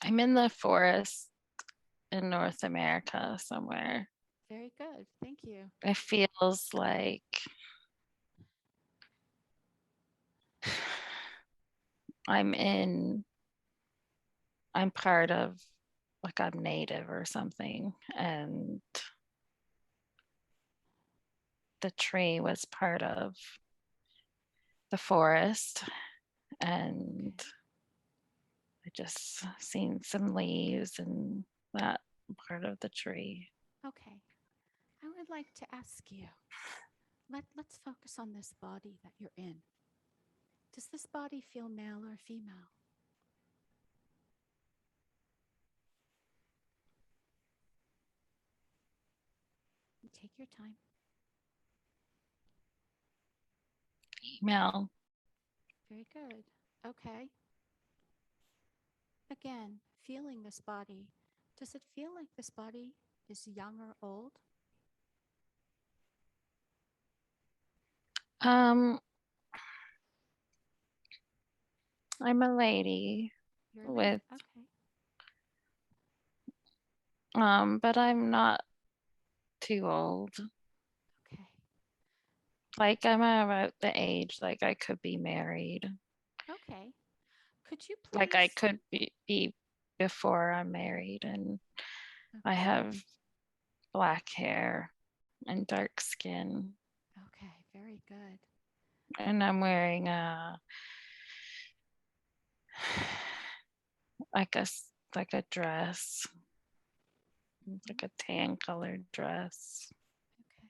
I'm in the forest in North America somewhere. Very good. Thank you. It feels like I'm in, I'm part of, like I'm native or something. And the tree was part of the forest. And Okay. I just seen some leaves and that part of the tree. Okay. I would like to ask you, let's focus on this body that you're in. Does this body feel male or female? Take your time. Female. Very good. Okay. Again, feeling this body. Does it feel like this body is young or old? Um, I'm a lady You're a lady. with, Okay. but I'm not too old. Okay. Like I'm about the age, like I could be married. Okay. Could you Like I please? could be before I'm married, and I Okay. have black hair and dark skin, Okay. Very good. and I'm wearing like a like a dress, Mhm. like a tan colored dress. Okay.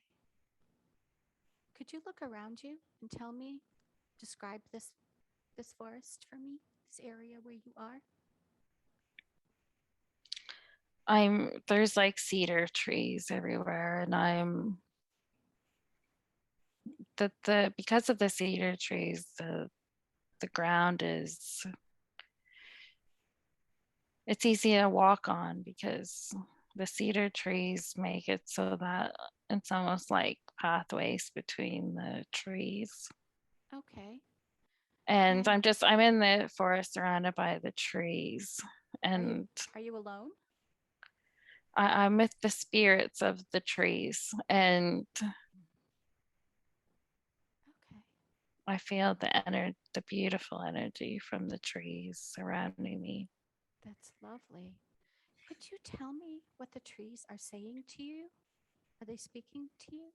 Could you look around you and tell me, describe this forest for me, this area where you are? I'm there's like cedar trees everywhere, and I'm the because of the cedar trees, the ground is it's easy to walk on because the cedar trees make it so that it's almost like pathways between the trees. Okay. And And I'm in the forest surrounded by the trees. are you And are you alone? I'm with the spirits of the trees. And Okay. I feel the beautiful energy from the trees surrounding me. That's lovely. Could you tell me what the trees are saying to you? Are they speaking to you?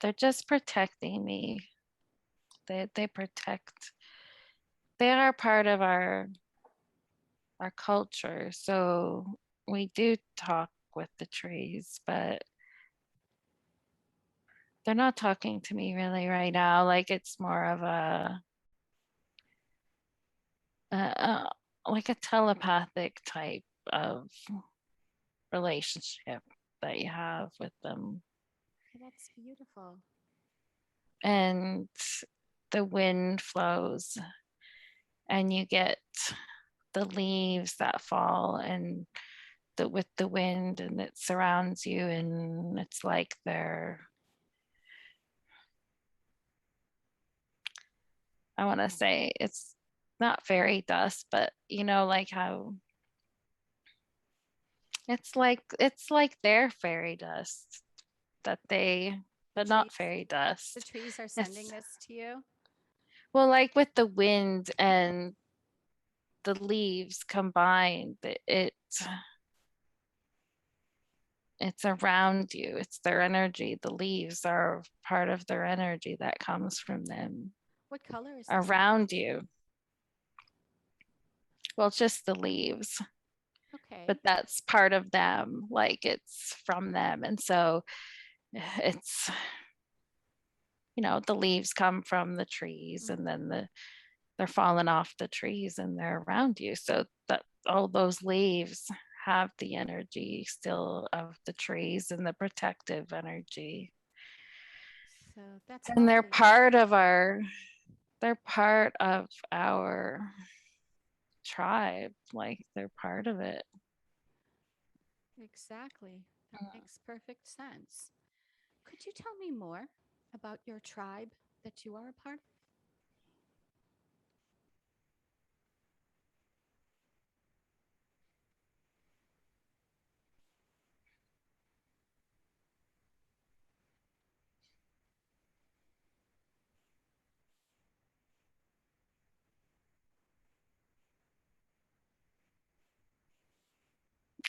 They're just protecting me. They protect, they are part of our culture. So we do talk with the trees, but they're not talking to me really right now. Like it's more of a like a telepathic type of relationship that you have with them. That's beautiful. And the wind flows and you get the leaves that fall and with the wind and it surrounds you and it's like they're I want to say it's not fairy dust, but you know, like how it's like their fairy dust that they, The but not trees fairy the dust. trees are sending It's this to you. well, like with the wind and the leaves combined, it's around you. It's their energy. The leaves are part of their energy that comes from them What color is this leaf? around you. Well, it's just the leaves, but Okay. that's part of them. Like it's from them. And so it's, the leaves come from the trees and Mm-hmm. then they're falling off the trees and they're around you. So that all those leaves have the energy still of the trees and the protective energy. So that's And lovely. they're part of our tribe, like they're part of it. Exactly. That makes perfect sense. Could you tell me more about your tribe that you are a part of?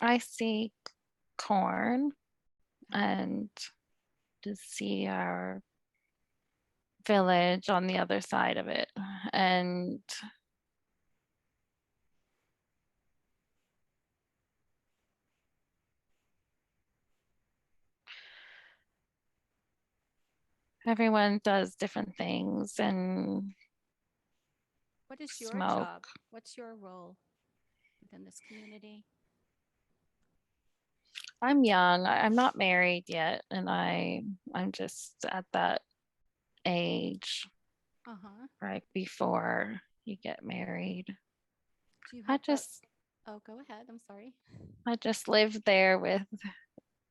I see corn Uh-huh. and to see our village on the other side of it. And everyone does different things and What is your job? smoke. What's your role within this community? I'm young. I'm not married yet, and I'm just at that age Uh-huh. right before you get married. Do you I have just Oh, go ahead. I'm sorry. I just live there with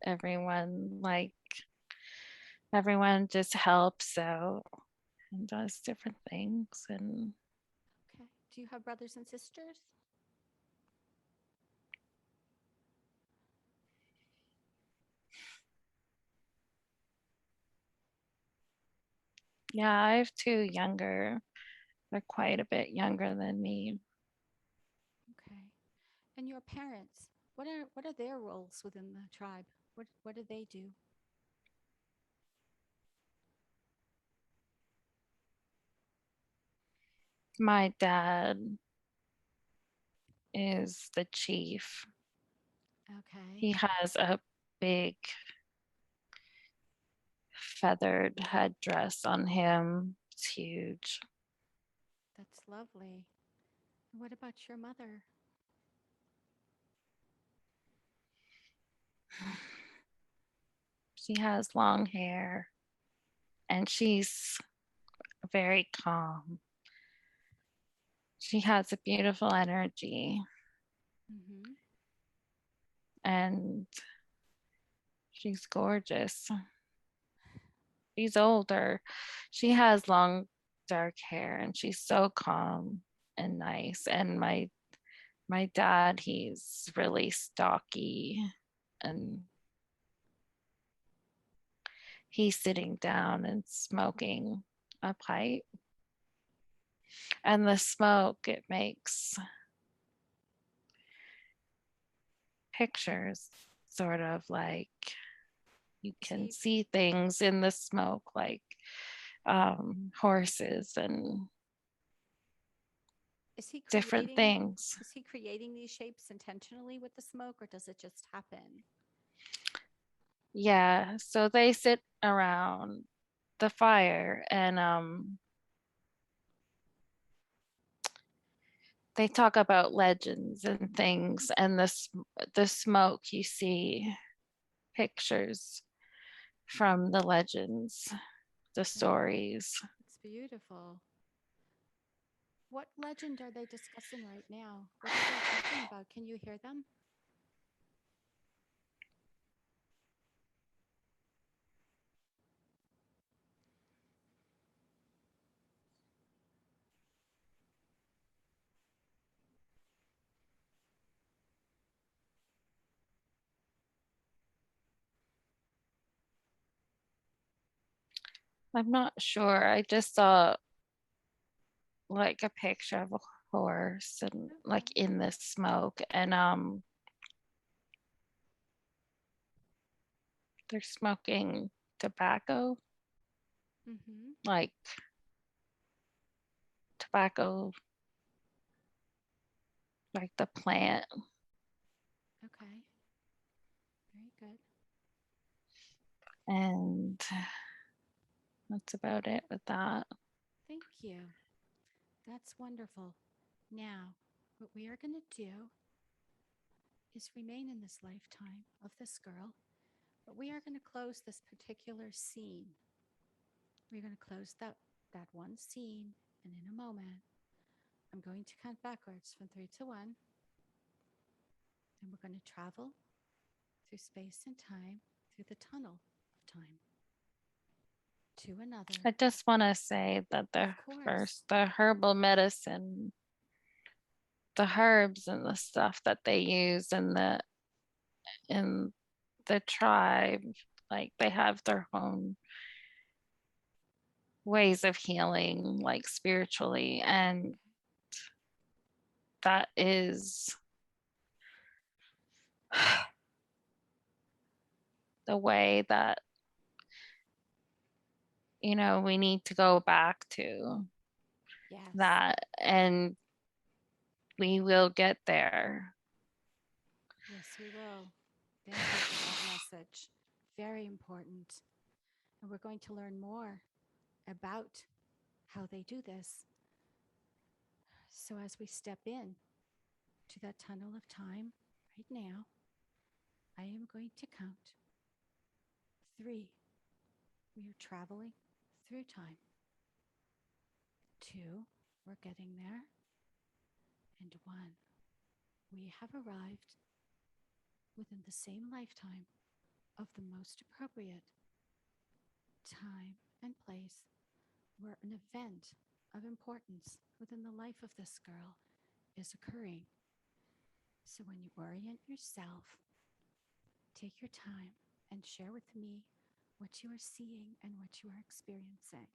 everyone. Like everyone just helps out and does different things. And Okay. Do you have brothers and sisters? yeah, I have two younger. They're quite a bit younger than me. Okay. And your parents, what are their roles within the tribe? What do they do? My dad is the chief. Okay. He has a big feathered headdress on him. It's huge. That's lovely. What about your mother? She has long hair and she's very calm. She has a beautiful energy Mm-hmm. and she's gorgeous. She's older. She has long dark hair and she's so calm and nice. And my dad, he's really stocky and he's sitting down and smoking a pipe. And the smoke, it makes pictures, sort of like you Is can he see things in the smoke, like horses and is he different creating things. is he creating these shapes intentionally with the smoke, or does it just happen? Yeah, so they sit around the fire and they talk about legends and things and the smoke you see pictures from the legends, the That, stories. that's beautiful. What legend are they discussing right now? What are they talking about? Can you hear them? I'm not sure. I just saw like a picture of a horse and like Okay. in the smoke and they're smoking tobacco, Mm-hmm. like tobacco, like the plant. Okay. Very good. And that's about it with that. Thank you. That's wonderful. Now, what we are going to do is remain in this lifetime of this girl, but we are going to close this particular scene. We're going to close that one scene, and in a moment, I'm going to count backwards from three to one, and we're going to travel through space and time, through the tunnel of time to another. I just want to say that Of course. the herbal medicine, the herbs and the stuff that they use in the tribe, like they have their own ways of healing, like spiritually, and that is the way that we need to go back to Yes. that, and we will get there. Yes, we will. Thank you for that message. Very important. And we're going to learn more about how they do this. So, as we step in to that tunnel of time right now, I am going to count three. We are traveling through time. Two, we're getting there. And one, we have arrived within the same lifetime of the most appropriate time and place where an event of importance within the life of this girl is occurring. So when you orient yourself, take your time and share with me what you are seeing and what you are experiencing.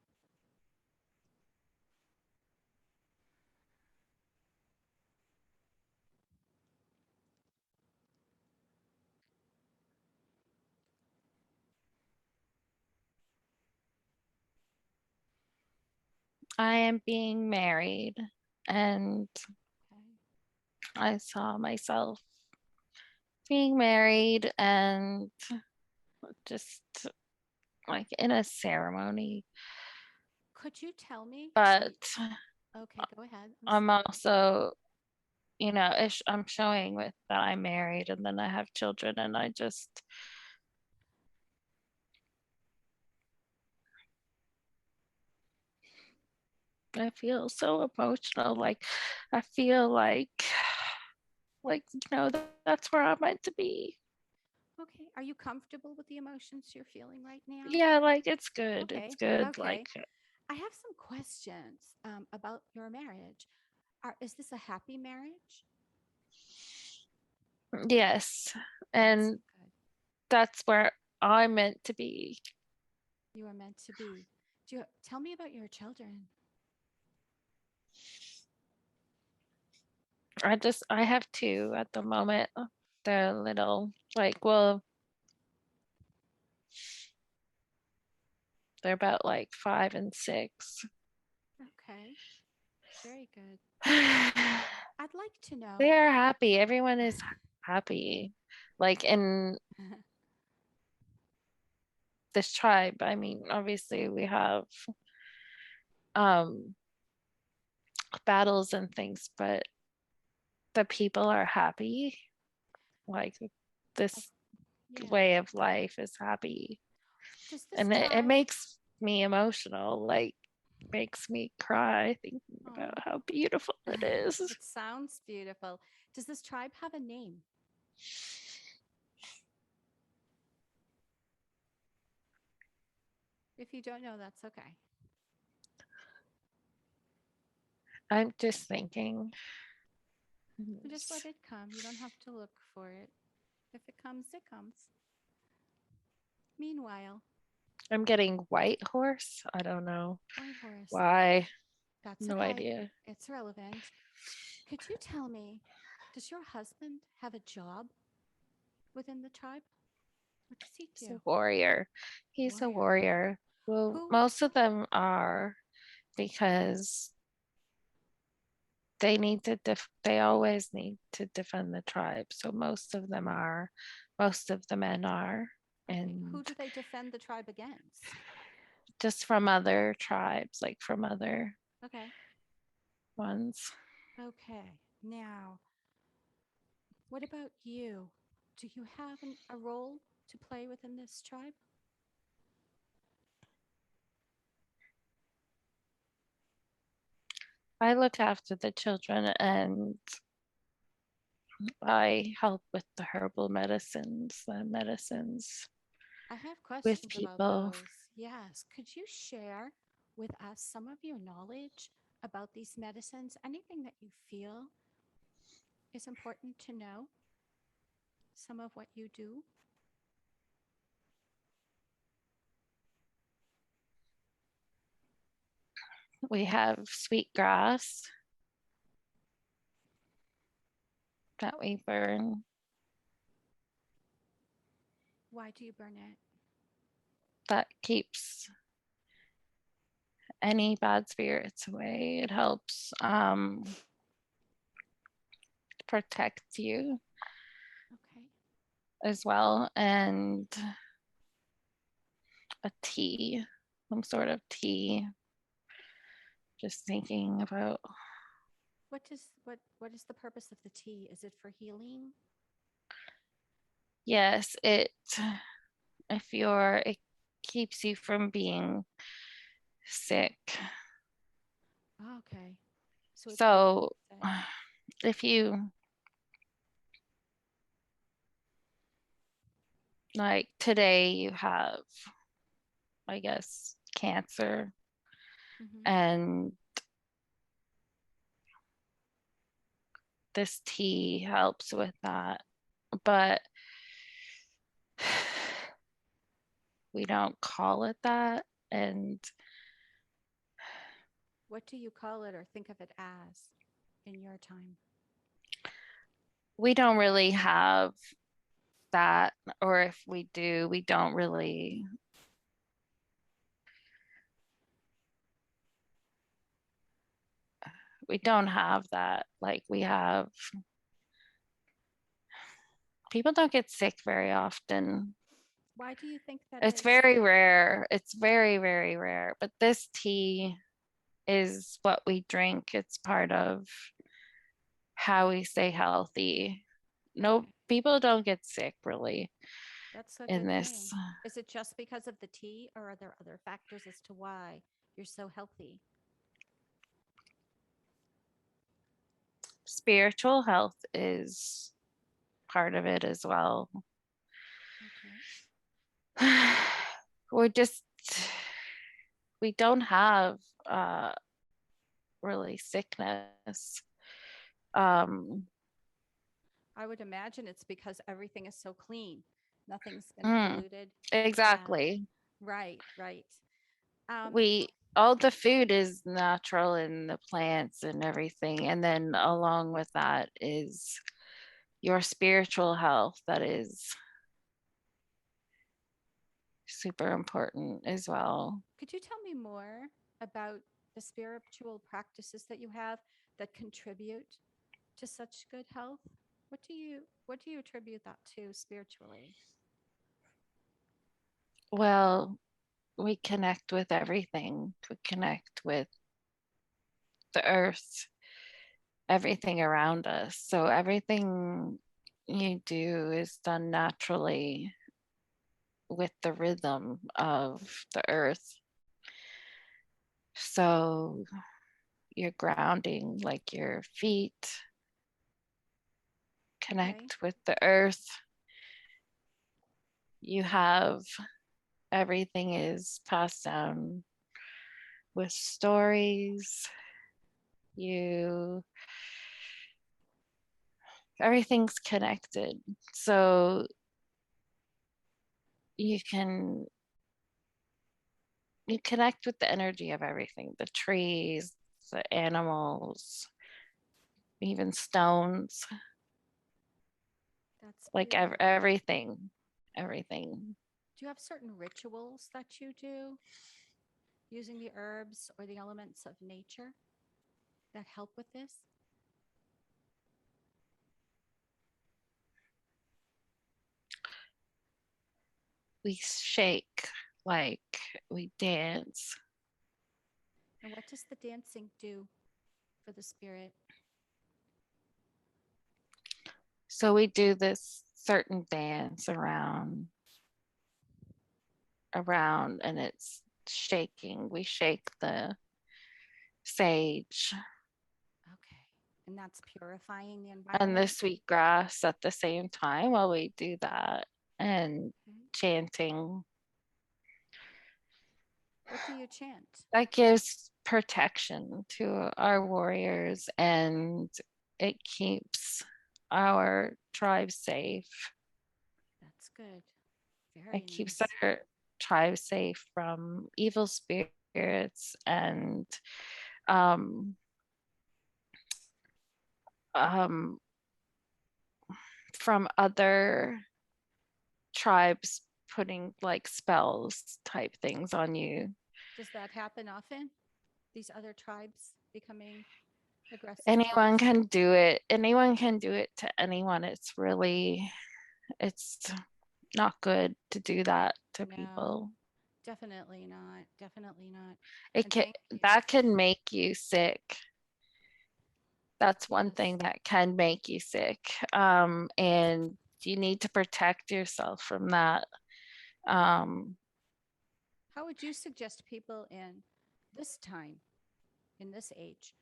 I am being married, and Okay. I saw myself being married and just like in a ceremony. Could you tell me? So, But okay, go ahead. I'm I'm sorry. also, I'm showing with that I'm married and then I have children, and I feel so emotional. Like I feel that's where I'm meant to be. Okay. Are you comfortable with the emotions you're feeling right now? Yeah, like it's good. It's Okay. good. Like Okay. I have some questions about your marriage. Is this a happy marriage? yes. That's And good. that's where I'm meant to be. You are meant to be. Do you tell me about your children? I have two at the moment. They're little, like, well, they're about like 5 and 6. Okay. Very good. They I'd like to know. are happy. Everyone is happy. Like in this tribe, I mean, obviously we have um battles and things, but the people are happy. Like Of, this yeah. way of life is happy. Does this And it tribe? makes me emotional, like makes me cry thinking about Oh, how beautiful it is. it sounds beautiful. Does this tribe have a name? If you don't know, that's okay. I'm just thinking. Just let it come. You don't have to look for it. If it comes, it comes. Meanwhile, I'm getting white horse. I don't know white horse. why. That's No okay. idea. It's relevant. Could you tell me, does your husband have a job within the tribe? What does he He's a do? warrior. He's a Warrior. warrior. Well, Who? most of them are because they always need to defend the tribe. So most of the men are, Okay. Who and do they defend the tribe against? just from other tribes, like from other Okay. ones. Okay. Now, what about you? Do you have a role to play within this tribe? I look after the children and I help with the herbal medicines, the medicines I have with questions about people. those. Yes. Could you share with us some of your knowledge about these medicines? Anything that you feel is important to know? Some of what you do? We have sweet grass that we burn Why do you burn it? that keeps any bad spirits away. It helps protect you Okay. as well. And a tea, some sort of tea. Just thinking about, What is the purpose of the tea? Is it for healing? yes, it keeps you from being sick. Oh, okay. So it So prevents it. if you, like today, you have, I guess, cancer, Mm-hmm. and this tea helps with that. But we don't call it that. And What do you call it or think of it as in your time? we don't really have that, or if we do, we don't have that. Like we have, people don't get sick very often. Why do you think that It's is? very rare. It's very, very rare. But this tea is what we drink. It's part of how we stay healthy. No, Okay. people don't get sick really That's a in good thing. this. Is it just because of the tea or are there other factors as to why you're so healthy? Spiritual health is part of it as well. Okay. We're just, we don't have really sickness. Um, I would imagine it's because everything is so clean. Nothing's been mm, polluted. Yeah. exactly. Right, right. Um, All the food is natural in the plants and everything. And then along with that is your spiritual health that is super important as well. could you tell me more about the spiritual practices that you have that contribute to such good health? What do you attribute that to spiritually? Well, we connect with everything. We connect with the earth, everything around us. So everything you do is done naturally with the rhythm of the earth. So you're grounding, like your feet Okay. connect with the earth. You have everything is passed down with stories. You Everything's connected. So you can you connect with the energy of everything, the trees, the animals, even stones, That's like beautiful. everything. Do you have certain rituals that you do using the herbs or the elements of nature that help with this? We shake, like we dance. And what does the dancing do for the spirit? So we do this certain dance around and it's shaking. We shake the sage. And that's purifying the and the environment. sweet grass at the same time while we do that, and Okay. chanting. What do you chant? That gives protection to our warriors, and it keeps our tribe safe. That's good. Very It keeps nice. our tribe safe from evil spirits and um, um, from other tribes putting like spells type things on you. Does that happen often? These other tribes becoming aggressive Anyone towards? can do it. Anyone can do it to anyone. It's not good to do that to No, people. definitely not. Definitely not. It And can thank you. that can make you sick. That's one Yes. thing that can make you sick. And you need to protect yourself from that. Um, How would you suggest people in this time, in this age,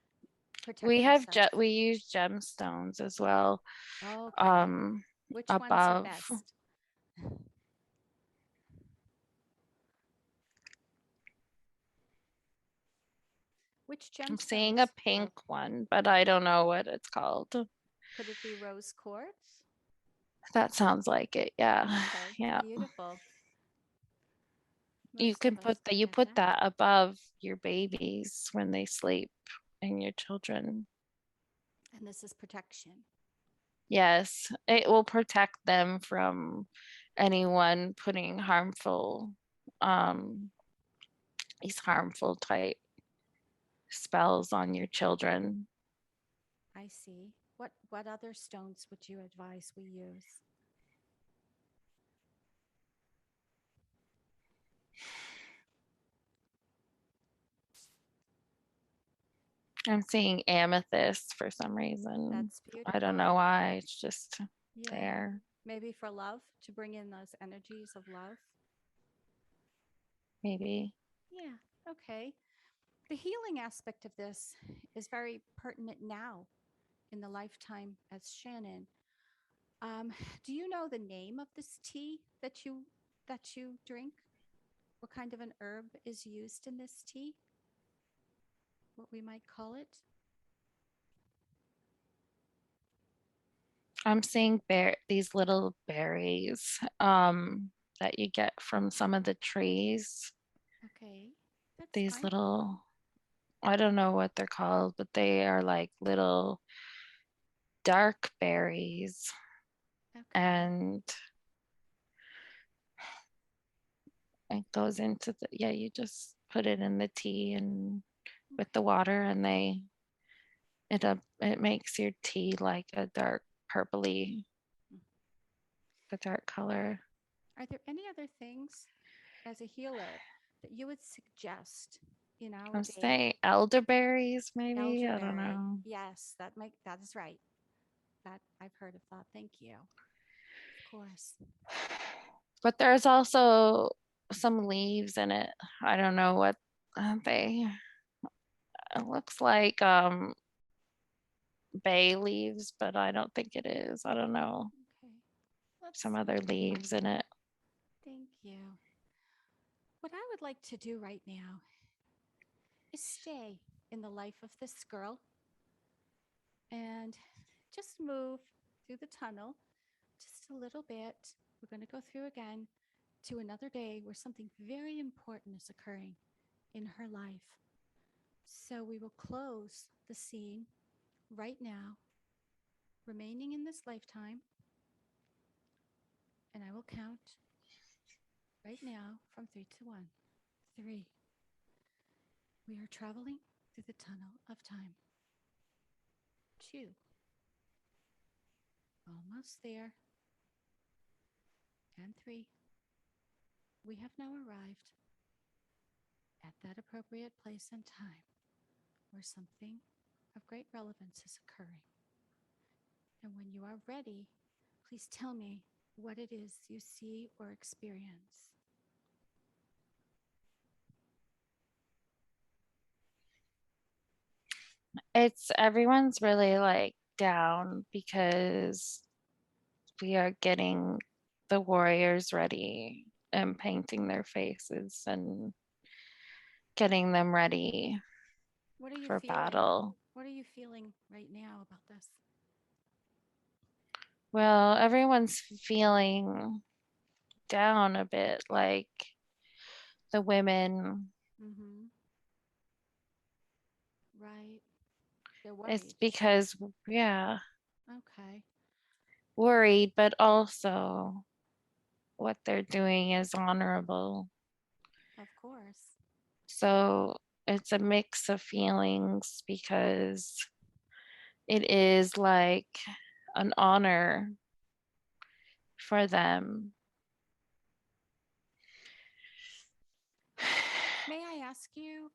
protect themselves? we use gemstones as well. Okay. Um, Which ones are above. best? Which I'm seeing a gemstones? pink Oh, one, but I don't know what it's called. could it be rose quartz? That sounds like it. Yeah. Okay, Yeah. beautiful. You Most can of us put that don't you get put that. that above your babies when they sleep and your children. And this is protection. Yes, it will protect them from anyone putting um these harmful type spells on your children. I see. What other stones would you advise we use? I'm seeing amethyst for some reason. That's I don't beautiful. know why. It's just Yeah. there. Maybe for love, to bring in those energies of love. Maybe. Yeah. Okay. The healing aspect of this is very pertinent now in the lifetime as Shannon. Um, do you know the name of this tea that you drink? What kind of an herb is used in this tea? What we might call it? I'm seeing these little berries that you get from some of the trees. Okay, that's These fine. little, I don't know what they're called, but they are like little dark berries. Okay, And it goes into yeah, you just put it in the tea and with the okay. water, and it makes your tea like a dark purpley, Mm. a dark color. Are there any other things as a healer that you would suggest in our I'm day? saying elderberries, maybe. I don't Elderberry. know. Yes, that is right. That I've heard of that. Thank you. Of course. But there's also some leaves in it. I don't know what they. It looks like bay leaves, but I don't think it is. I don't know. Okay. Let's Some see. other leaves in it. Thank you. What I would like to do right now is stay in the life of this girl and just move through the tunnel just a little bit. We're going to go through again to another day where something very important is occurring in her life. So we will close the scene right now, remaining in this lifetime, and I will count right now from 3 to 1. 3. We are traveling through the tunnel of time. 2. Almost there. And 3. We have now arrived at that appropriate place and time where something of great relevance is occurring. And when you are ready, please tell me what it is you see or experience. It's everyone's really like down because we are getting the warriors ready and painting their faces and getting them ready What are you for feeling? battle. What are you feeling right now about this? Well, everyone's feeling down a bit, like the women. Mm-hmm. Right. They're It's worried. because, yeah, Okay. worried, but also what they're doing is honorable. Of course. So it's a mix of feelings because it is like an honor for them. May I ask you,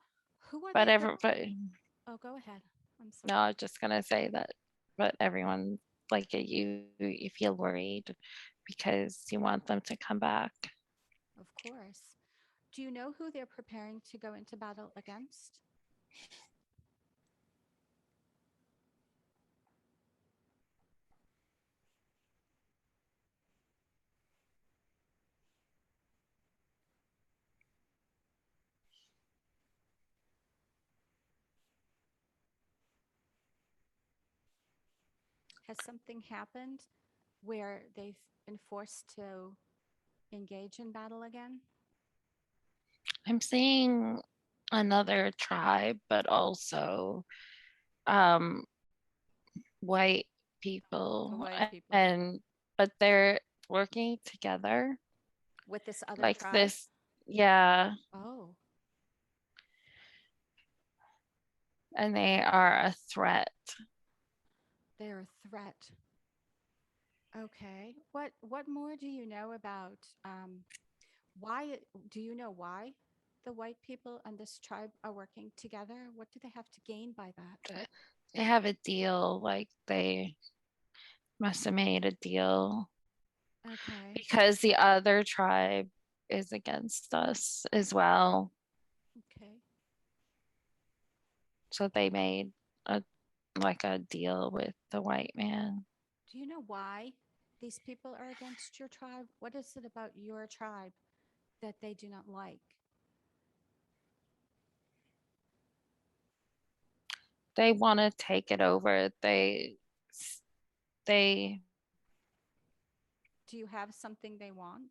who are But they everybody, Oh, go ahead. I'm no, sorry. I was just gonna say that, but everyone, like you feel worried because you want them to come back. Of course. Do you know who they're preparing to go into battle against? Has something happened where they've been forced to engage in battle again? I'm seeing another tribe, but also um white The people white people. and but they're working together With this other like tribe? this. Yeah, Oh, and they are a threat. they're a threat. Okay. What more do you know about why do you know why the white people and this tribe are working together? What do they have to gain by that? They have a deal, like they must have made a deal Okay. because the other tribe is against us as well. Okay. So they made a like a deal with the white man. Do you know why these people are against your tribe? What is it about your tribe that they do not like? They want to take it over. They Do you have something they want?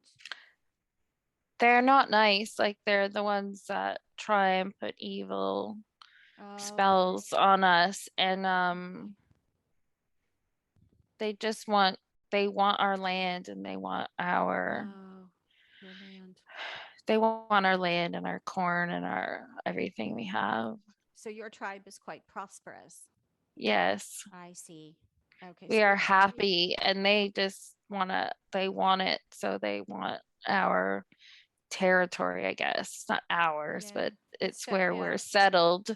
they're not nice. Like they're the ones that try and put evil Okay. spells on us and Okay. they just want they want our land and Oh, your land. they want our land and our corn and our everything we have. So your tribe is quite prosperous. Yes. I see. Okay. We So are it's happy and they want it, so they want our territory, I guess. It's not ours, yeah. but it's So where yeah, we're settled.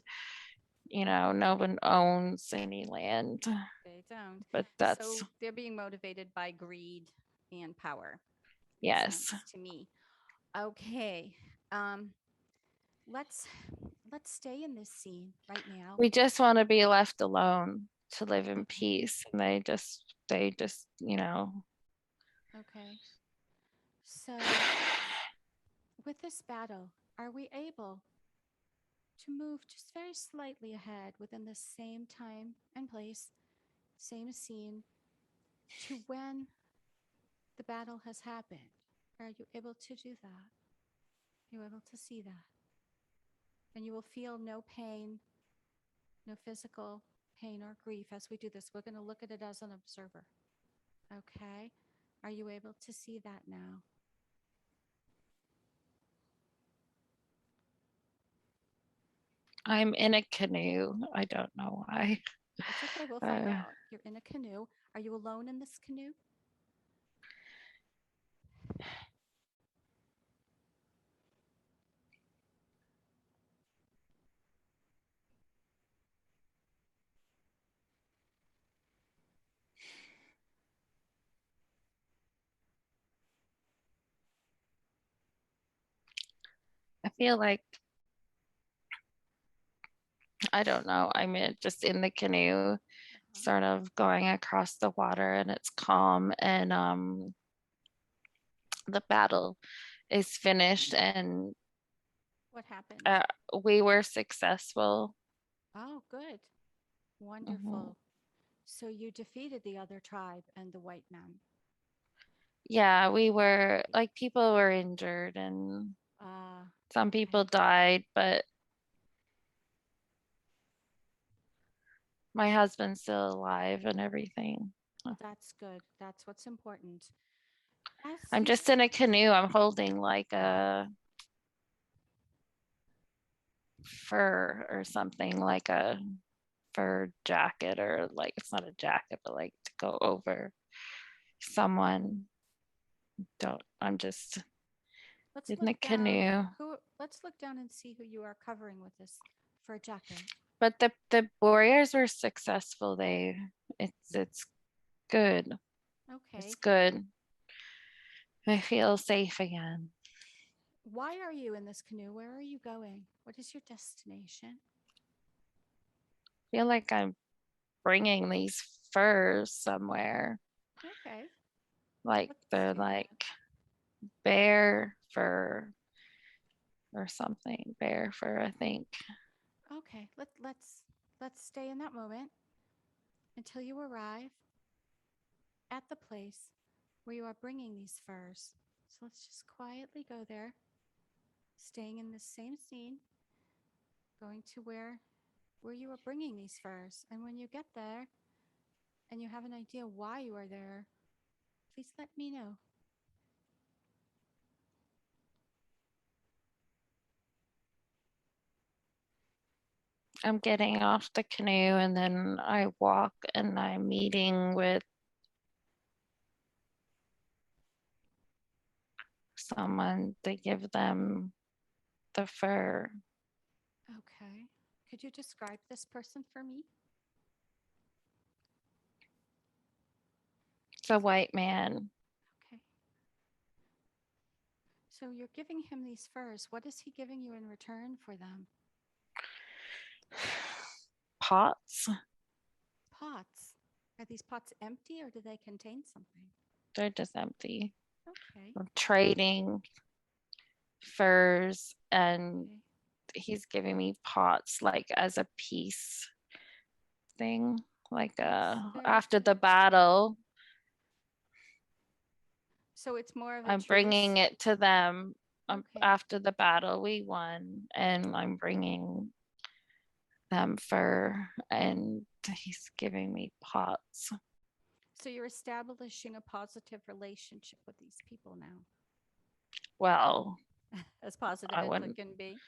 No one owns any land, they don't. but that's So they're being motivated by greed and power. It yes. sounds to me. Okay. Um, let's let's stay in this scene right now. We just want to be left alone to live in Okay. peace. And they just. Okay. So with this battle, are we able to move just very slightly ahead within the same time and place, same scene, to when the battle has happened? Are you able to do that? You're able to see that. And you will feel no pain, no physical pain or grief as we do this. We're going to look at it as an observer. Okay? Are you able to see that now? I'm in a canoe. I don't know why. It's okay. We'll find Uh, out. You're in a canoe. Are you alone in this canoe? I feel like I don't know. I'm just in the canoe, Uh-huh. sort of going across the water, and it's calm, and the battle is finished, and What happened? uh, we were successful. Oh, good. Mhm. Wonderful. So you defeated the other tribe and the white men. Yeah, we were like people were injured and some people Okay. died, but my husband's still alive and everything. That's good. That's what's important. As I'm you, just in a canoe. I'm holding like a fur or something, like a fur jacket, or like it's not a jacket, but like to go over someone. Don't, I'm just let's in look the down. canoe. Let's look down and see who you are covering with this fur jacket. But the warriors were successful. It's good. It's Okay. good. I feel safe again. Why are you in this canoe? Where are you going? What is your destination? I feel like I'm bringing these furs somewhere. Okay. Like Let's they're do that. like bear fur or something. Bear fur, I think. Okay. Let's stay in that moment until you arrive at the place where you are bringing these furs. So let's just quietly go there, staying in the same scene, going to where you are bringing these furs. And when you get there and you have an idea why you are there, please let me know. I'm getting off the canoe and then I walk and I'm meeting with someone to give them the fur. Okay. Could you describe this person for me? It's a white man. Okay. So you're giving him these furs. What is he giving you in return for them? Pots. Pots. Are these pots empty or do they contain something? They're just empty. Okay. I'm trading furs and Okay. he's giving me pots like as a peace thing. Like That's very after good. the battle, So it's more of a I'm truce. bringing it to them. Okay. After the battle, we won, and I'm bringing them fur, and he's giving me pots. So you're establishing a positive relationship with these people now, Well, as positive I as it wouldn't. can be.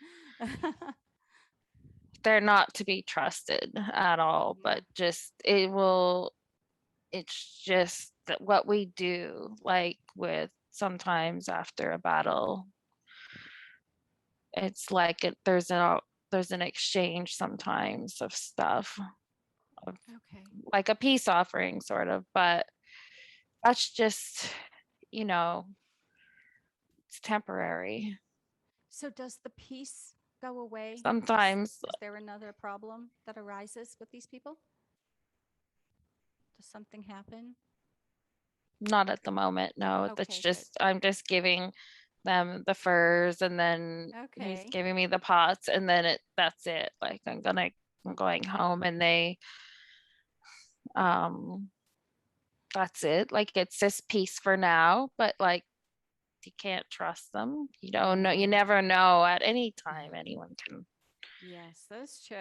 They're not to be trusted at all, Yeah. but just it will. It's just that what we do, like with sometimes after a battle, it's like there's an exchange sometimes of stuff, of Okay. like a peace offering sort of, but that's just, you know, it's temporary. So does the peace go away? Sometimes, Is there another problem that arises with these people? Does something happen? not at the moment. No, that's Okay, good. just, I'm just giving them the furs and then he's Okay. giving me the pots and then that's it. Like I'm going home and um, that's it. Like it's this peace for now, but like you can't trust them. You don't know, you Yeah. never know at any time anyone can Yes, that's true.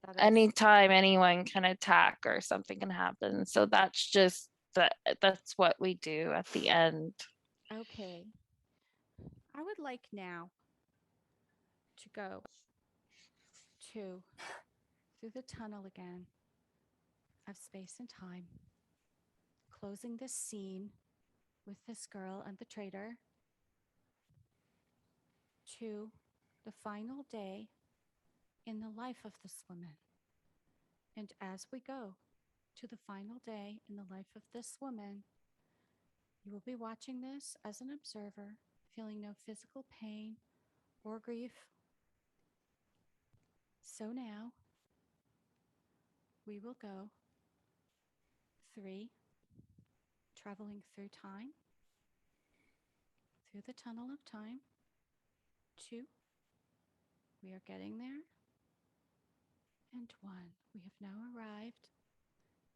That is anytime anyone can attack or something can happen. So that's just that's what we do at the end. okay. I would like now to go to through the tunnel again of space and time, closing this scene with this girl and the traitor to the final day in the life of this woman. And as we go to the final day in the life of this woman, you will be watching this as an observer, feeling no physical pain or grief. So now we will go 3, traveling through time, through the tunnel of time. 2, we are getting there. And 1, we have now arrived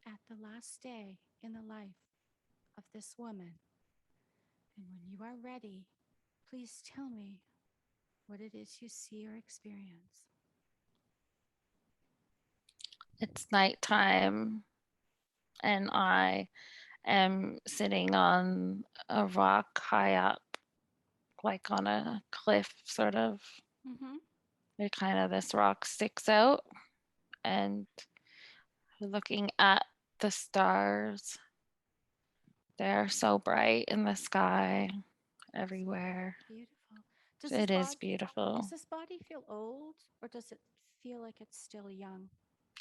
at the last day in the life of this woman. And when you are ready, please tell me what it is you see or experience. It's nighttime, and I am sitting on a rock high up, like on a cliff, sort of. Mm-hmm. It kind of, this rock sticks out, and looking at the stars. They're so bright in the sky everywhere. Beautiful. Does this It is body beautiful. feel old, or does it feel like it's still young?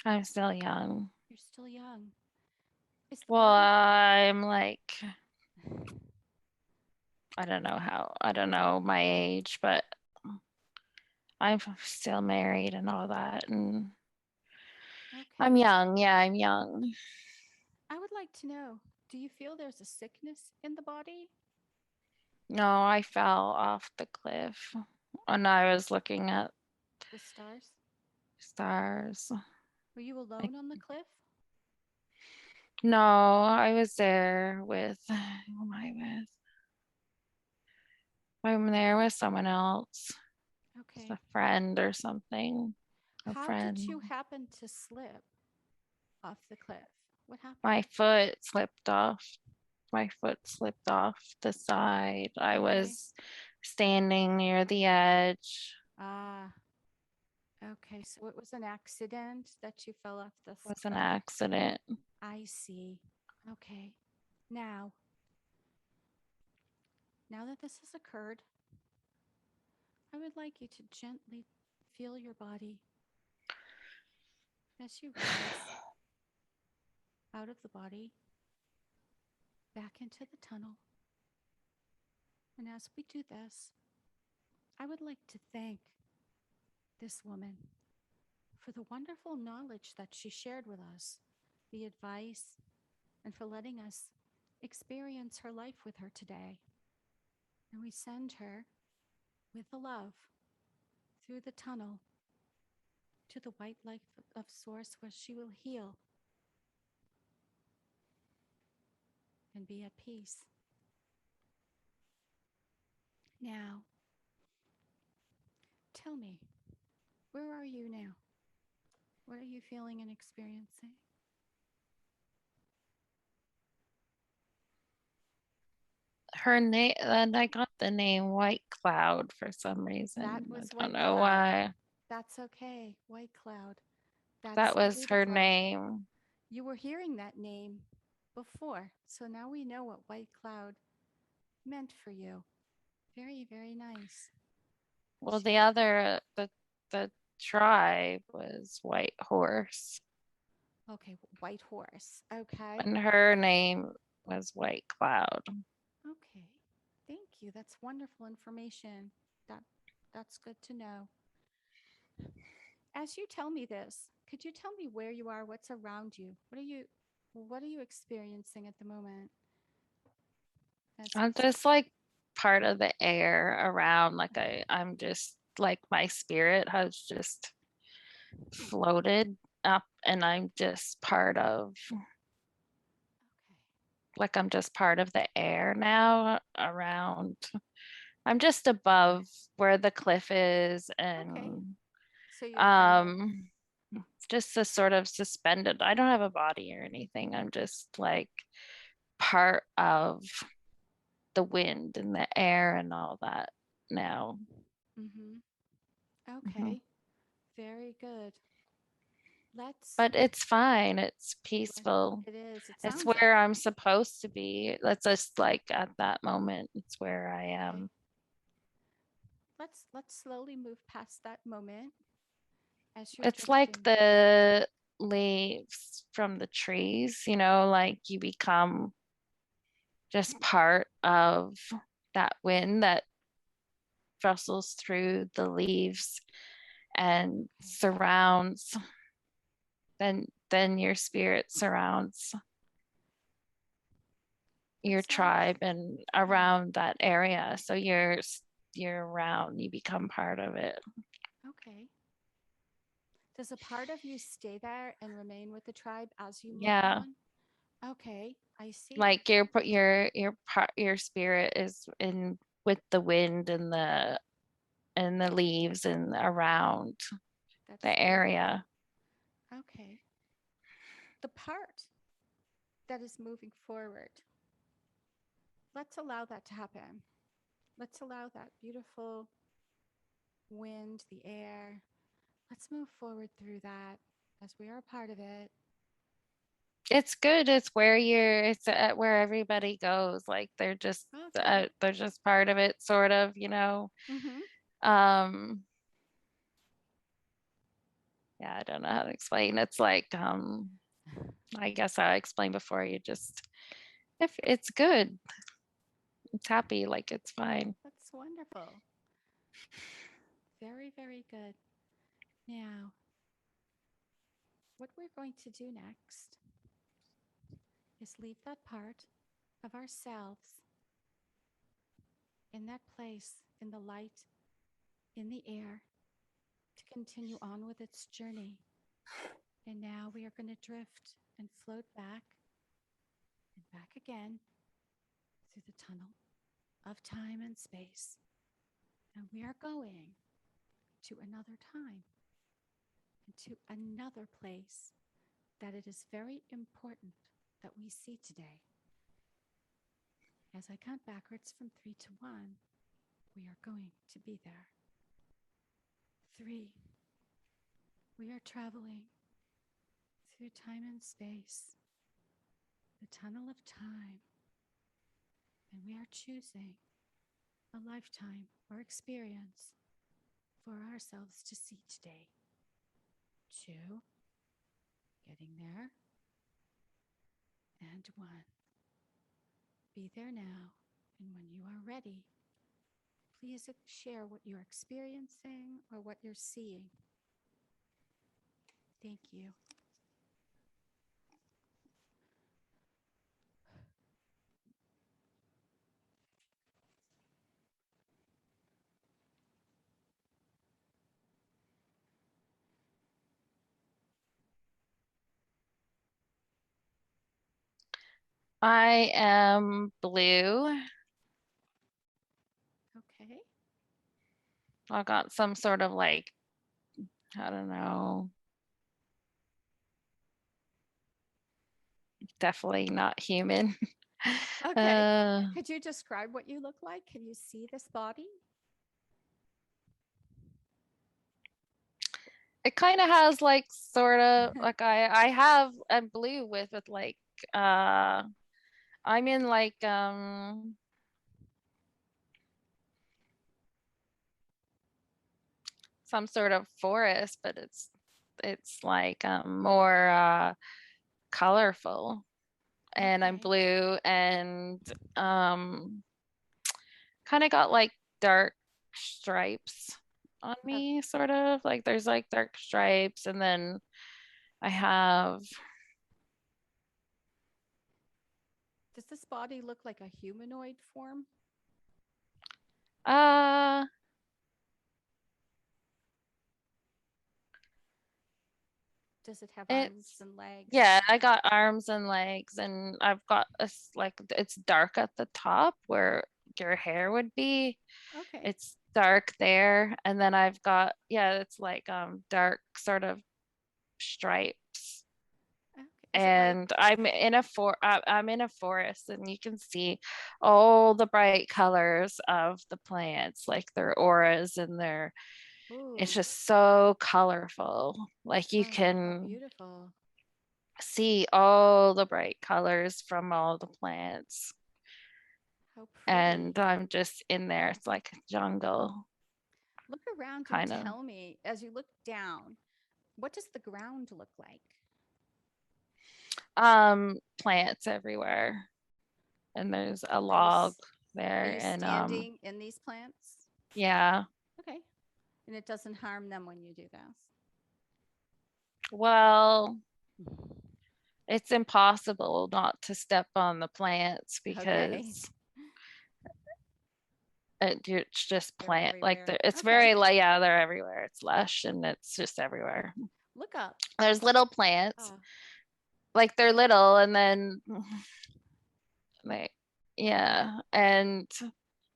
I'm still young. You're still young. Is the Well, body I'm like, I don't know my age, but I'm still married and all that. And I'm okay? young. Yeah, I'm young. I would like to know, do you feel there's a sickness in the body? No, I fell off the cliff and I was looking at The stars? stars. Were you Like, alone on the cliff? no, I was there with, who am I with? I'm there with someone else, a Okay. friend or something, a How did friend. you happen to slip off the cliff? What My happened? foot slipped off. My foot slipped off the side. I Okay. was standing near the edge. Ah, okay. So it was an accident that you fell off It this was an cliff. accident. I see. Okay. Now, now that this has occurred, I would like you to gently feel your body as you rise out of the body, back into the tunnel. And as we do this, I would like to thank this woman for the wonderful knowledge that she shared with us, the advice, and for letting us experience her life with her today. And we send her with the love through the tunnel to the white light of Source where she will heal and be at peace. Now, tell me, where are you now? What are you feeling and experiencing? Her name, and I got the name White Cloud for some That reason. was I don't White know Cloud. why. That's okay. White Cloud. That That's was her beautiful. name. You were hearing that name before, so now we know what White Cloud meant for you. Very, very nice. Well, the other, the tribe was White Horse, Okay, White Horse. Okay. and her name was White Cloud. Okay. Thank you. That's wonderful information. That that's good to know. As you tell me this, could you tell me where you are, what's around you? What are you experiencing at the moment as you I'm just like part of the air around, like I'm just like my spirit has just floated up and I'm just part of, Okay. like I'm just part of the air now around. I'm just above where the cliff is Okay. and So you're kind of um just a sort of suspended. I don't have a body or anything. I'm just like part of the wind and the air and all that now. mhm. Mhm. Okay. Very good. Let's But it's fine. It's what peaceful. it is. It It's sounds like where I'm supposed to be. That's just like at that moment, it's where I okay. am. Let's slowly move past that moment as you're It's like drifting. the leaves from the trees, like you become just part of that wind that rustles through the leaves and Okay. surrounds. Then then your spirit surrounds That your sounds, tribe and yeah. around that area. So you're around, you become part of it. Okay. Does a part of you stay there and remain with the tribe as you move Yeah. on? Okay, I see. Like your spirit is in with the wind and the leaves and around That's the beautiful. area. Okay. The part that is moving forward, let's allow that to happen. Let's allow that beautiful wind, the air. Let's move forward through that as we are a part of it. It's good. It's at where everybody goes. Like Okay. they're just part of it, sort of, you know. Mm-hmm. Um, yeah, I don't know how to explain. It's like, I guess I explained before, you just, if it's good, it's happy, like it's fine. That's wonderful. Very, very good. Now, what we're going to do next is leave that part of ourselves in that place, in the light, in the air, to continue on with its journey. And now we are going to drift and float back and back again through the tunnel of time and space. And we are going to another time and to another place that it is very important that we see today. As I count backwards from 3 to 1, we are going to be there. 3, we are traveling through time and space, the tunnel of time, and we are choosing a lifetime or experience for ourselves to see today. 2, getting there, and 1. Be there now, and when you are ready, please share what you're experiencing or what you're seeing. Thank you. I am blue. Okay. I got some sort of like, I don't know, definitely not human. Okay. Uh, Could you describe what you look like? Can you see this body? it kind of has like sort of like I have I'm blue with like uh I'm in like some sort of forest, but it's like more colorful. And I'm Okay. blue and um kind of got like dark stripes on Uh, me, sort of. Like there's like dark stripes, and then I have does this body look like a humanoid form? uh Does it have arms it's and legs yeah, and I got arms and legs, and I've got like it's dark at the top where your hair would be. okay. It's dark there, and then I've got yeah, it's like dark sort of stripes. Okay. Is it like And I'm in a forest, and you can see all the bright colors of the plants, like their auras and their it's ooh, just so colorful. Like you oh, how can beautiful. see all the bright colors from all the plants. How And pretty. I'm just in there. It's like a jungle, Look around and kind of. tell me as you look down, what does the ground look like? Plants everywhere. And there's a Are you log are there. you And standing in these plants? yeah. Okay. And it doesn't harm them when you do this. Well, It's impossible not to step on the plants Okay. because it's just They're plant like everywhere. it's Okay. very like yeah, they're everywhere. It's lush and it's just everywhere. Look up. There's little plants Uh, like they're little and then like yeah, and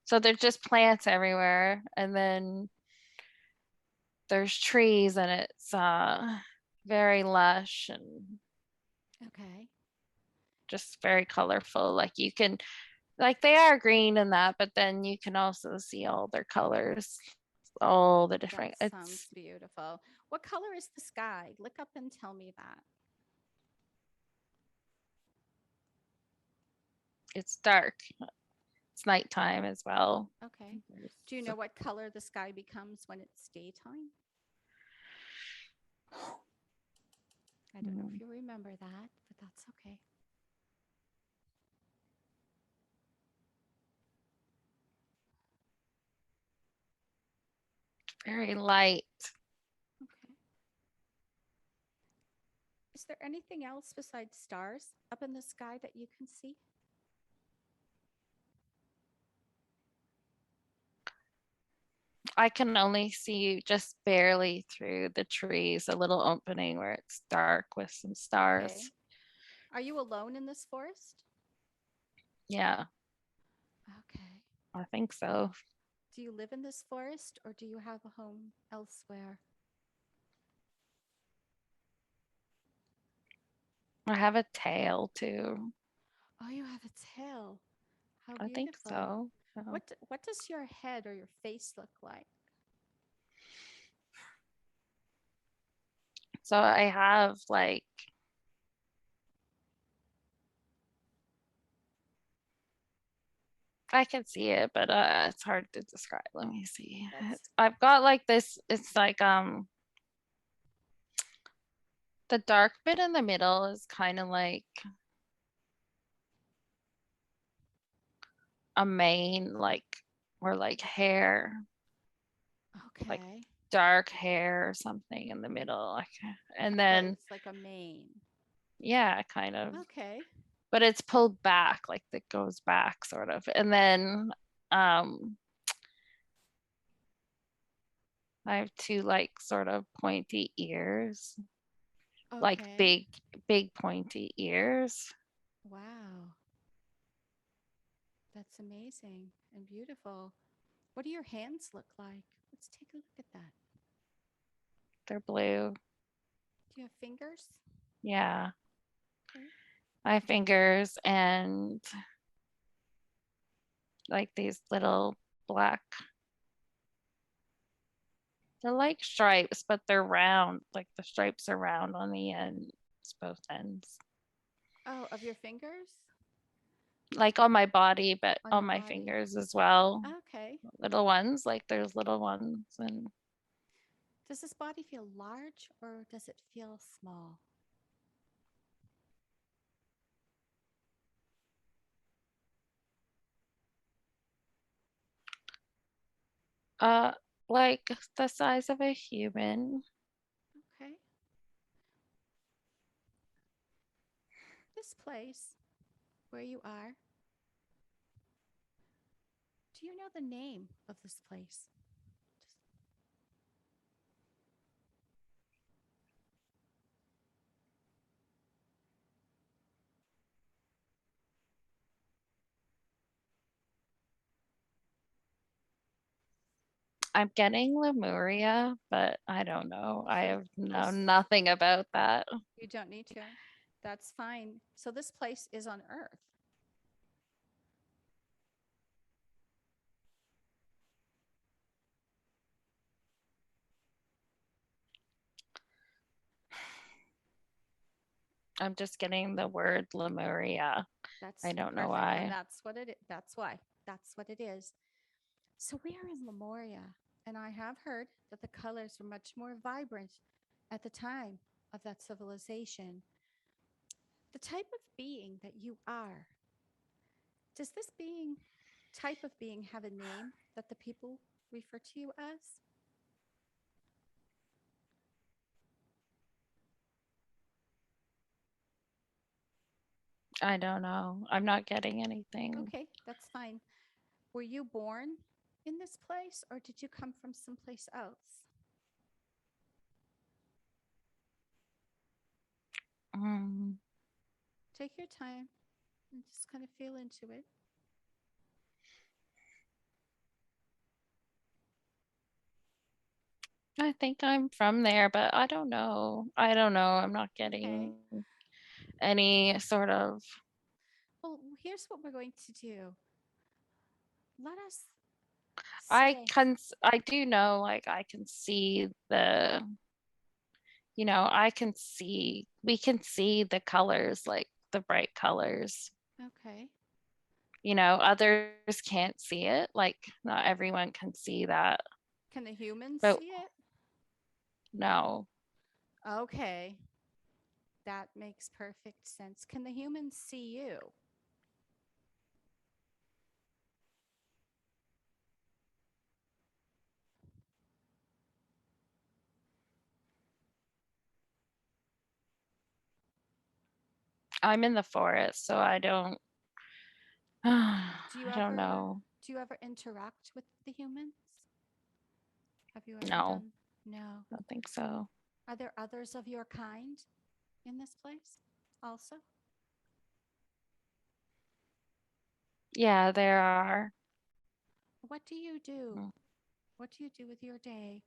so there's just plants everywhere and then there's trees and it's very lush and okay. just very colorful. Like you can like they are green and that, but then you can also see all their colors, all the That different sounds beautiful. What color is the sky? Look up and tell me that. it's dark. It's nighttime as well. Okay. Do you know what color the sky becomes when it's daytime? I don't know if you remember that, but that's okay. Very light. Okay. Is there anything else besides stars up in the sky that you can see? I can only see just barely through the trees, a little opening where it's dark with some Okay. stars. Are you alone in this forest? Yeah, Okay. I think so. Do you live in this forest or do you have a home elsewhere? I have a tail too. Oh, you have a tail. How I think beautiful. so. So, What does your head or your face look like? so I have like I can see it, but it's hard to describe. Let me see. That's I've got like this. It's like the dark bit in the middle is kind of like a mane, like or like hair, like okay. dark hair or something in the middle. Like, and But then it's like a mane. yeah, kind of. Okay. But it's pulled back, like it goes back sort of. And then um I have two like sort of pointy ears, like Okay. big pointy ears. Wow. That's amazing and beautiful. What do your hands look like? Let's take a look at that. They're blue. Do you have fingers? Yeah. Okay. I have fingers and like these little black, they're like stripes, but they're round. Like the stripes are round on the ends, both ends. Oh, of your fingers Like on my body, but on on your my body? fingers as well. Okay. Little ones, like there's little ones. And Does this body feel large or does it feel small? uh like the size of a human. Okay. This place where you are, do you know the name of this place? Just, I'm getting Lemuria, but I don't know. I okay. have know This, nothing about that. you don't need to. That's fine. So this place is on Earth. I'm just getting the word Lemuria. I That's don't know perfect. And why. that's what it is. That's why. That's what it is. So we are in Lemuria, and I have heard that the colors were much more vibrant at the time of that civilization. The type of being that you are, does this being type of being have a name that the people refer to you as? I don't know. I'm not getting anything. Okay, that's fine. Were you born in this place or did you come from someplace else? Mm, Take your time and just kind of feel into it. I think I'm from there, but I don't know. I don't know. I'm not Okay. getting any sort of. Well, here's what we're going to do. Let us I say, can. I do know. Like I can see the. I can see. We can see the colors, like the bright colors. okay, Others can't see it. Like not everyone can see that. can the humans But see it? no. Okay, that makes perfect sense. Can the humans see you? I'm in the forest, so I don't. Do you I don't ever know. do you ever interact with the humans? Have you ever No, done? No. I don't think so. Are there others of your kind in this place also? Yeah, there are. What do you do? Mm. What do you do with your day?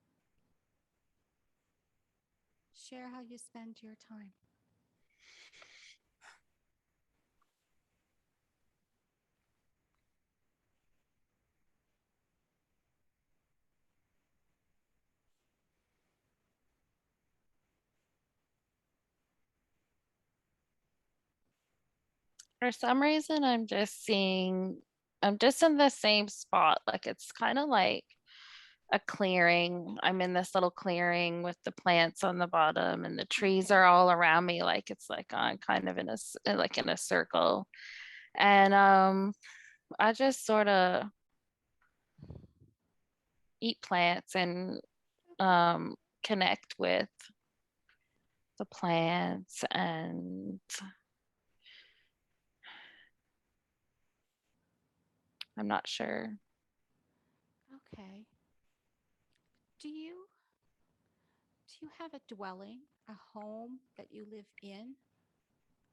Share how you spend your time. For some reason, I'm just in the same spot. Like it's kind of like a clearing. I'm in this little clearing with the plants on the bottom and the trees Okay. are all around me. Like it's like I'm kind of like in a circle. And I just sort of eat plants and Okay. connect with the plants, and I'm not sure. Okay. Do you do you have a dwelling, a home that you live in?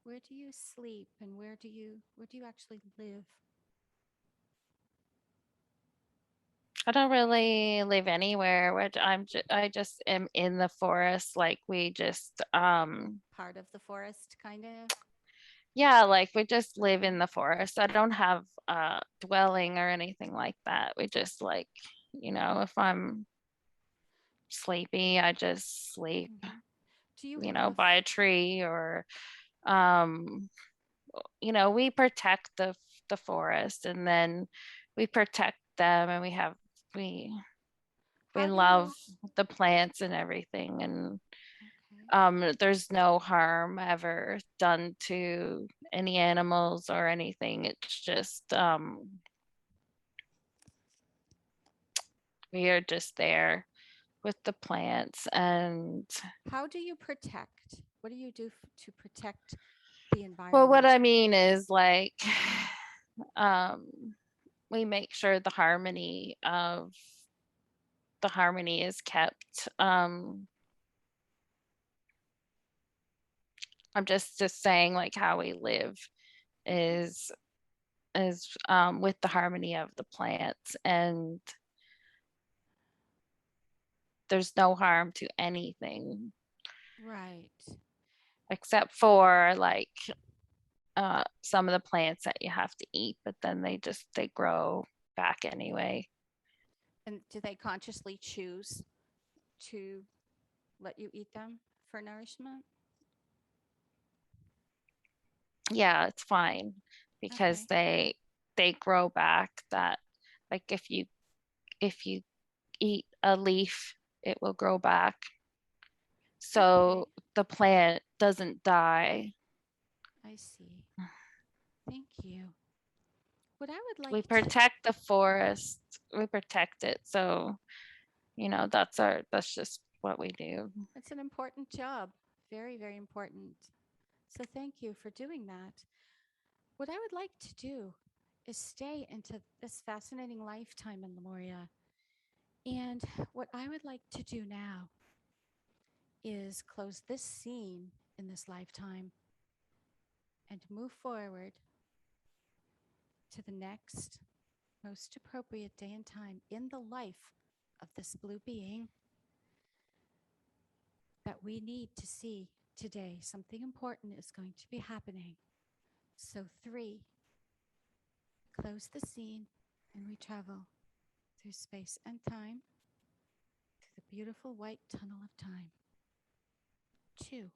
Where do you sleep and where do you actually live? I don't really live anywhere. I just am in the forest. Like we just Part of the forest kind of? yeah, like we just live Okay. in the forest. I don't have a dwelling or anything like that. We just like, if I'm sleepy, I just sleep, Hmm. Do you have by a tree or um we protect the forest, and then we protect them, and we we how do love you the plants and everything, and okay. there's no harm ever done to any animals or anything. It's just we are just there with the plants. And How do you protect? What do you do to protect the well, what environment? I mean is like um we make sure the harmony is kept. I'm just saying like how we live Okay. is with the harmony of the plants, and there's no harm to anything Right. except for like some of the plants that you have to eat, but then they grow back anyway. And do they consciously choose to let you eat them for nourishment? Yeah, it's fine because Okay. they grow back. That like if you eat a leaf, it will grow back. Okay. So the plant doesn't die. I see. Thank you. What I would We like to, protect the forest. We protect it. So, that's just what we do. it's an important job. Very, very important. So thank you for doing that. What I would like to do is stay into this fascinating lifetime in Lemuria. And what I would like to do now is close this scene in this lifetime and move forward to the next most appropriate day and time in the life of this blue being that we need to see today. Something important is going to be happening. So, three, close the scene and we travel through space and time to the beautiful white tunnel of time. Two,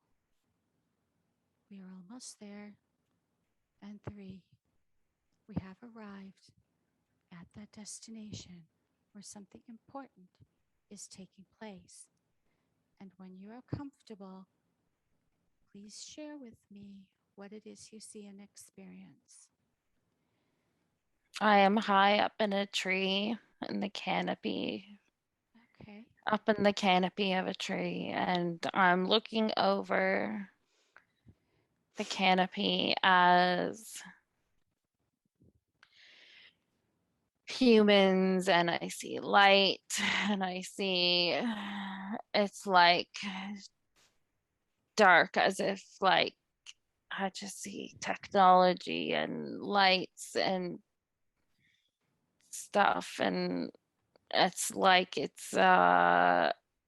we are almost there. And three, we have arrived at that destination where something important is taking place. And when you are comfortable, please share with me what it is you see and experience. I am high up in a tree in the canopy, Okay. up in the canopy of a tree, and I'm looking over the canopy as humans, and I see light, and I see it's like dark, as if like I just see technology and lights and stuff, and it's like it's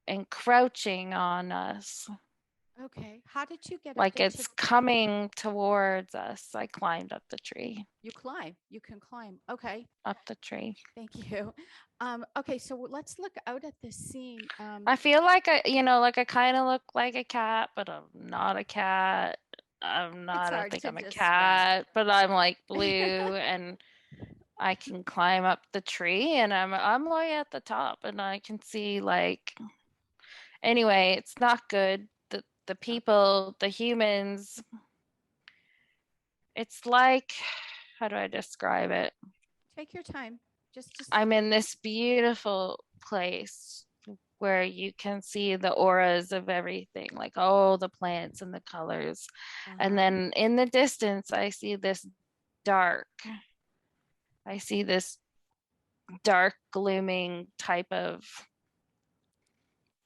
encroaching on us, Okay. How did you get up like into it's coming towards us. I climbed up the tree, you climb? You can climb. Okay. up the tree. Thank you. Okay, so let's look out at this scene. I feel like like I kind of look like a cat, but I'm not a cat. It's I don't hard think to I'm a describe. cat, but I'm like blue, and I can climb up the tree, and I'm way at the top, and I can see like anyway, it's not good. The Okay. people, the humans, it's like, how do I describe it? Take your time. Just I'm in this beautiful place where you can see the auras of everything, like all the plants and the colors. And uh-huh. then in the distance, dark, I see this dark, glooming type of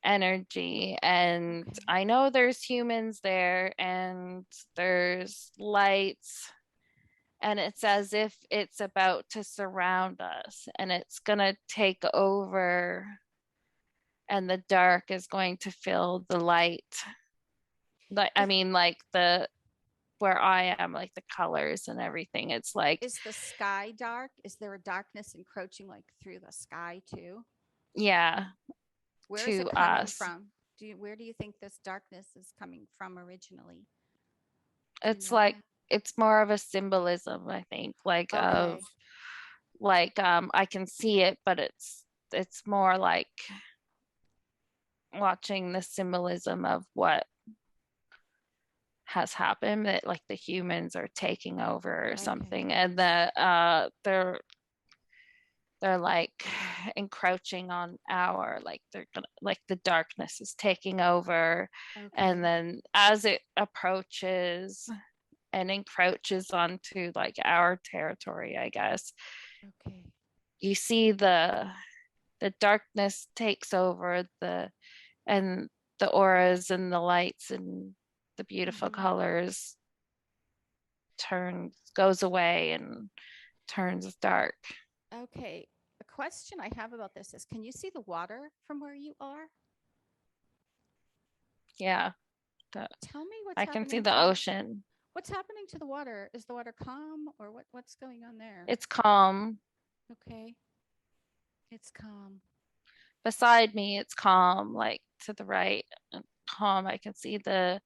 energy. And Okay. I know there's humans there and there's lights, and it's as if it's about to surround us and it's going to take over, and the dark is going to fill the light. Like, I Is mean, like the where I am, like the colors and everything. It's like, is the sky dark? Is there a darkness encroaching like through the sky too? yeah, Where is to it coming us. from? Where do you think this darkness is coming from originally? Do you It's know like that? it's more of a symbolism, I think, like of Okay. like I can see it, but it's more like watching the symbolism of what has happened, that like the humans are taking over or Okay. something, and they're like encroaching on our, like they're gonna, like the darkness is taking over, and Okay. then as it approaches and encroaches onto like our territory, I guess, Okay. you see the darkness takes over, and the auras and the lights and the beautiful Mm-hmm. colors turns goes away and turns dark. Okay. A question I have about this is, can you see the water from where you are? Yeah, the, Tell me what's I can see happening the to the ocean. what's happening to the water? Is the water calm or what's going on there? It's calm. Okay. It's calm. Beside me, it's calm. Like to the right, calm. I can see the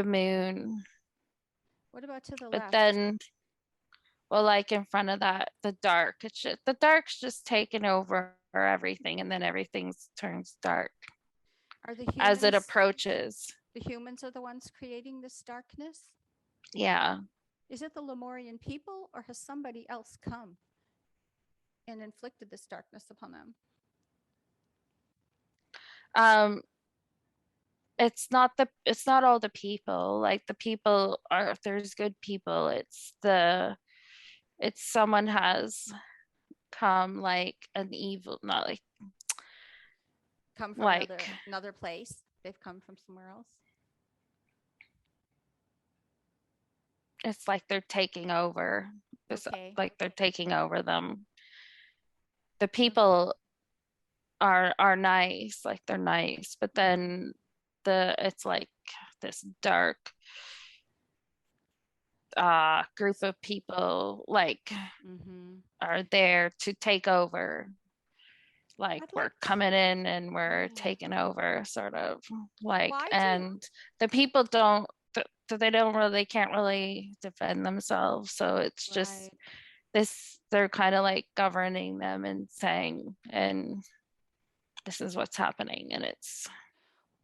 moon. What about to the But left? then, well, like in front of that, the dark's just taken over everything, and then everything turns dark Are as it approaches. the humans are the ones creating this darkness? Yeah. Is it the Lemurian people or has somebody else come and inflicted this darkness upon them? Um, it's not all the people. Like the people are, there's good people. It's someone has come, like an evil, not Come from like another place. They've come from somewhere else. it's like they're taking over this, Okay. like they're taking over them. The Okay. people are nice, like they're nice, but Mm-hmm. then it's like this dark group of people like Mm-hmm. are there to take over, like I'd we're like to, coming in and we're yeah. taking over, sort of like. Why do, And the people don't they don't really, they can't really defend themselves, so it's just right. this, they're kind of like governing them and saying, and this is what's happening, and it's,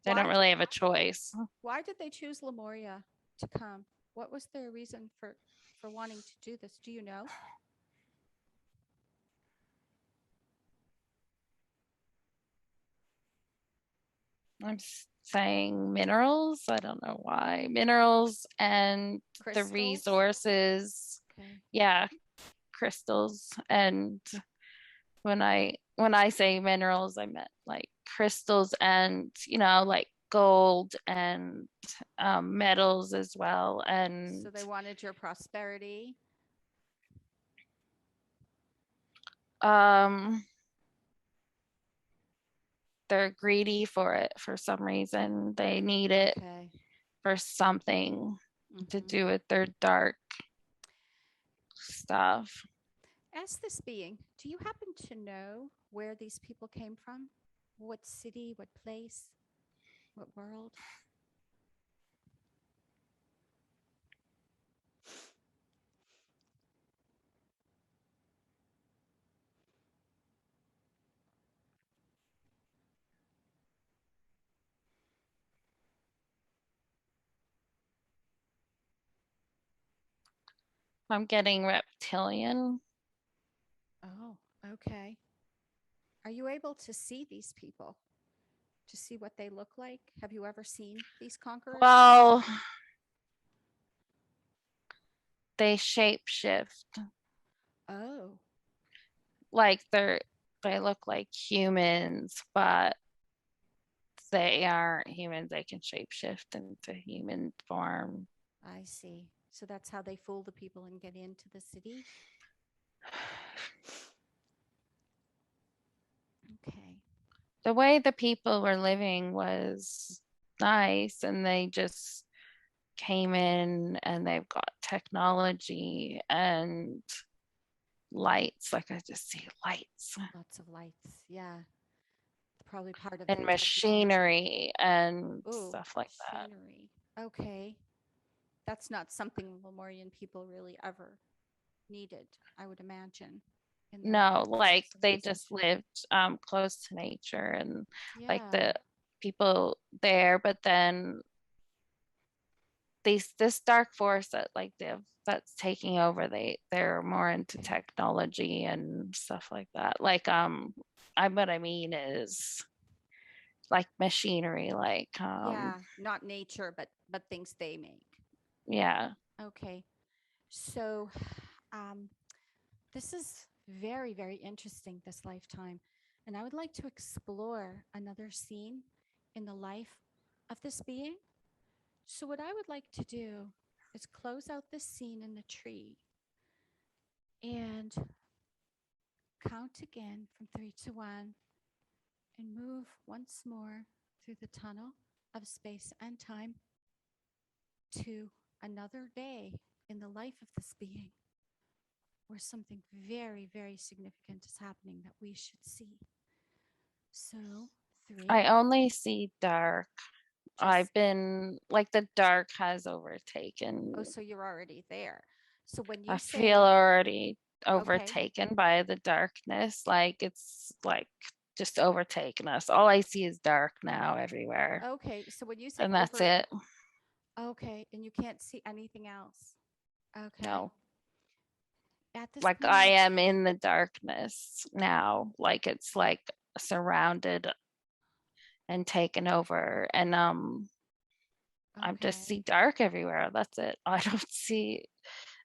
they don't Why did really have a choice. why did they choose Lemuria to come? What was their reason for wanting to do this? Do you know? I'm saying minerals. I don't know why. Minerals and the Crystals? resources. Okay. Yeah, crystals. And when I say minerals, I meant like crystals and, like gold and metals as well. So And they wanted your prosperity. um they're greedy for it for some reason. They need it Okay. for something to Mm-hmm. do with their dark stuff. As this being, do you happen to know where these people came from? What city, what place, what world? I'm getting reptilian. Oh, okay. Are you able to see these people? To see what they look like? Have you ever seen these conquerors before? Well, they shape shift. Oh, Like they look like humans, but they aren't humans. They can shapeshift into human form. I see. So that's how they fool the people and get into the city? Okay. The way the people were living was nice, and they just came in and they've got technology and lights. Like I just see lights Lots of lights. Yeah. Probably part of and their technology. machinery and Oh, stuff like that. machinery. Okay. That's not something Lemurian people really ever needed, I would imagine, in their No, like they just civilization. lived close to nature and like Yeah. the people there, but then these this dark force that like that's taking over, they're more into technology and stuff like that. Like I what I mean is like machinery, like Yeah, not nature, but things they make. yeah. Okay. So, um, this is very, very interesting, this lifetime. And I would like to explore another scene in the life of this being. So, what I would like to do is close out this scene in the tree and count again from three to one and move once more through the tunnel of space and time to another day in the life of this being where something very, very significant is happening that we should see. So, I three, only see dark. just, I've been like the dark has oh, overtaken. so you're already there. So when I you feel say, already okay, overtaken by the darkness. Like it's like just overtaken us. All I see is dark now everywhere. okay, so when you say And that's over, it. okay, and you can't see anything else. Okay. No. At this Like I point, am in the darkness now. Like it's like surrounded and taken over. And I just Okay. see dark everywhere. That's it. I don't see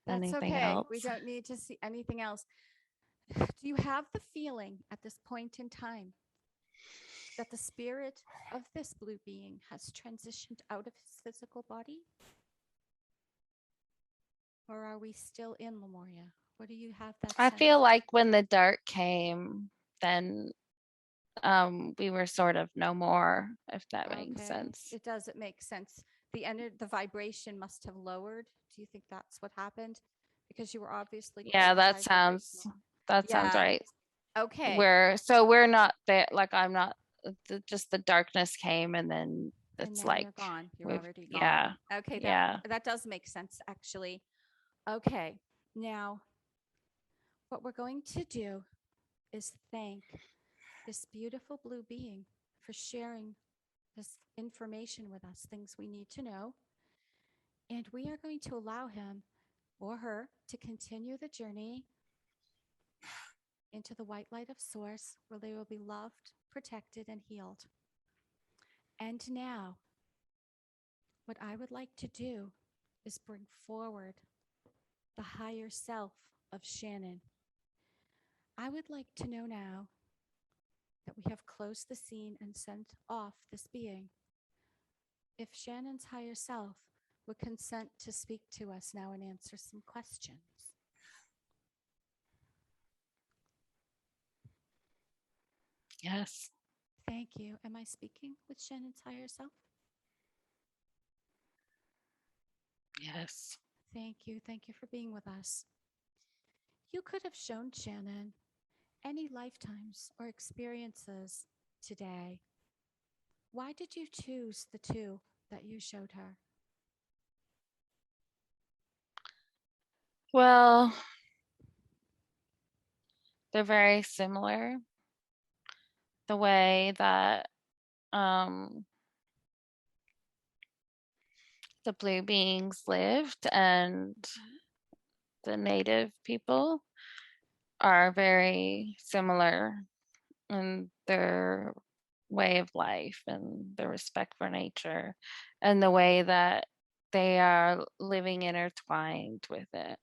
That's anything okay. We else. don't need to see anything else. Do you have the feeling at this point in time that the spirit of this blue being has transitioned out of his physical body? Or are we still in Lemuria? What do you have that I sense? feel like when the dark came, then we were sort of no more, if that makes Okay, sense. it does. It makes sense. The vibration must have lowered. Do you think that's what happened? Because you were obviously quite Yeah, high vibrational. that sounds Yeah. right. Okay. We're not there, like I'm not, just the darkness came and then And it's now like you're gone. You're we've already gone. yeah, Okay, that yeah. that does make sense actually. Okay. Now, what we're going to do is thank this beautiful blue being for sharing this information with us, things we need to know. And we are going to allow him or her to continue the journey into the white light of Source, where they will be loved, protected, and healed. And now, what I would like to do is bring forward the higher self of Shannon. I would like to know now that we have closed the scene and sent off this being, if Shannon's higher self would consent to speak to us now and answer some questions. Yes. Thank you. Am I speaking with Shannon's higher self? Yes. Thank you. Thank you for being with us. You could have shown Shannon any lifetimes or experiences today. Why did you choose the two that you showed her? Well, they're very similar. The way that um the blue beings lived and Mhm. the native people are very similar in their way of life and the respect for nature and the way that they are living intertwined with it.